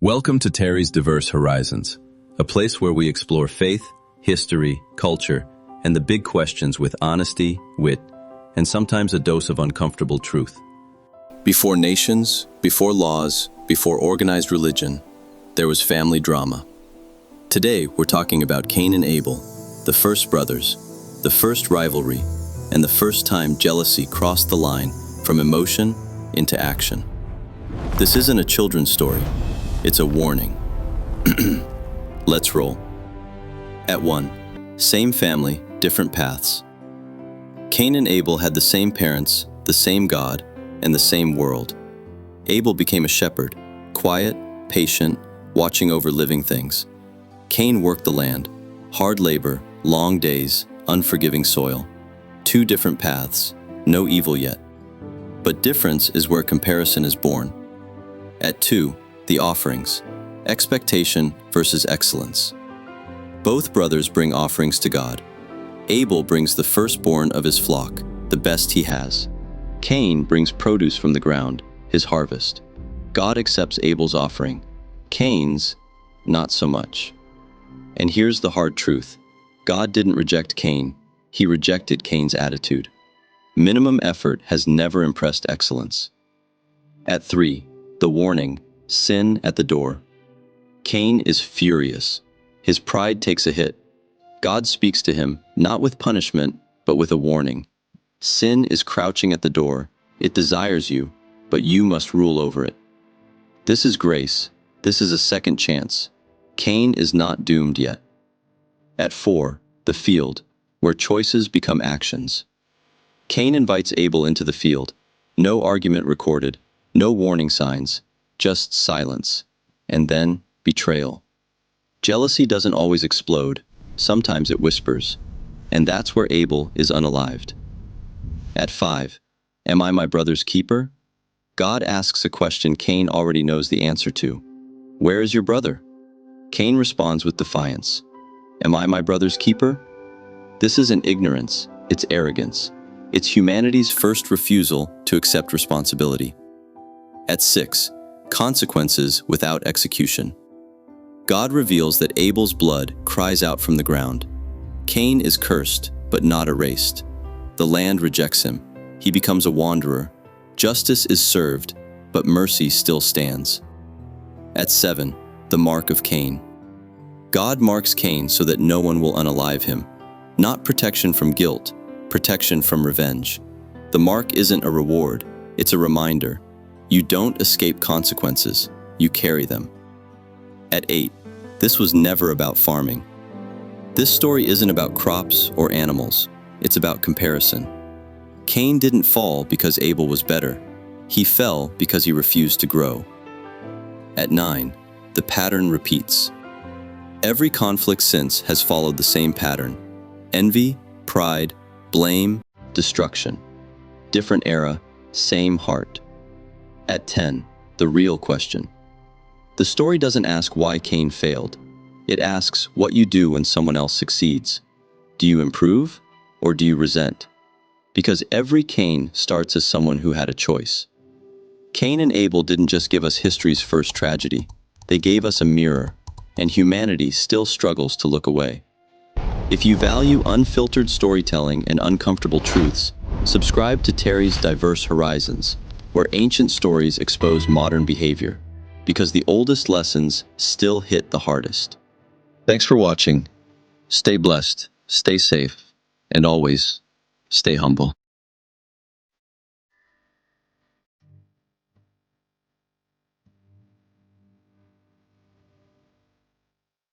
Welcome to Terry's Diverse Horizons, a place where we explore faith, history, culture, and the big questions with honesty, wit, and sometimes a dose of uncomfortable truth. Before nations, before laws, before organized religion, there was family drama. Today, we're talking about Cain and Abel, the first brothers, the first rivalry, and the first time jealousy crossed the line from emotion into action. This isn't a children's story. It's a warning. Let's roll. At 1, same family, different paths. Cain and Abel had the same parents, the same God, and the same world. Abel became a shepherd, quiet, patient, watching over living things. Cain worked the land, hard labor, long days, unforgiving soil. 2 different paths, no evil yet. But difference is where comparison is born. At 2, the offerings, expectation versus excellence. Both brothers bring offerings to God. Abel brings the firstborn of his flock, the best he has. Cain brings produce from the ground, his harvest. God accepts Abel's offering. Cain's, not so much. And here's the hard truth. God didn't reject Cain. He rejected Cain's attitude. Minimum effort has never impressed excellence. At 3, the warning, sin at the door. Cain is furious. His pride takes a hit. God speaks to him, not with punishment, but with a warning. Sin is crouching at the door. It desires you, but you must rule over it. This is grace. This is a second chance. Cain is not doomed yet. At 4, the field, where choices become actions. Cain invites Abel into the field. No argument recorded, no warning signs, just silence, and then betrayal. Jealousy doesn't always explode. Sometimes it whispers, and that's where Abel is unalived. At 5, am I my brother's keeper? God asks a question Cain already knows the answer to. Where is your brother? Cain responds with defiance. Am I my brother's keeper? This isn't ignorance, it's arrogance. It's humanity's first refusal to accept responsibility. At 6, consequences without execution. God reveals that Abel's blood cries out from the ground. Cain is cursed, but not erased. The land rejects him. He becomes a wanderer. Justice is served, but mercy still stands. At 7, the mark of Cain. God marks Cain so that no one will unalive him. Not protection from guilt, protection from revenge. The mark isn't a reward, it's a reminder. You don't escape consequences, you carry them. At 8, this was never about farming. This story isn't about crops or animals, it's about comparison. Cain didn't fall because Abel was better. He fell because he refused to grow. At 9, the pattern repeats. Every conflict since has followed the same pattern. Envy, pride, blame, destruction. Different era, same heart. At 10, the real question. The story doesn't ask why Cain failed. It asks what you do when someone else succeeds. Do you improve or do you resent? Because every Cain starts as someone who had a choice. Cain and Abel didn't just give us history's first tragedy. They gave us a mirror, and humanity still struggles to look away. If you value unfiltered storytelling and uncomfortable truths, subscribe to Terry's Diverse Horizons, where ancient stories expose modern behavior, because the oldest lessons still hit the hardest. Thanks for watching. Stay blessed, stay safe, and always stay humble.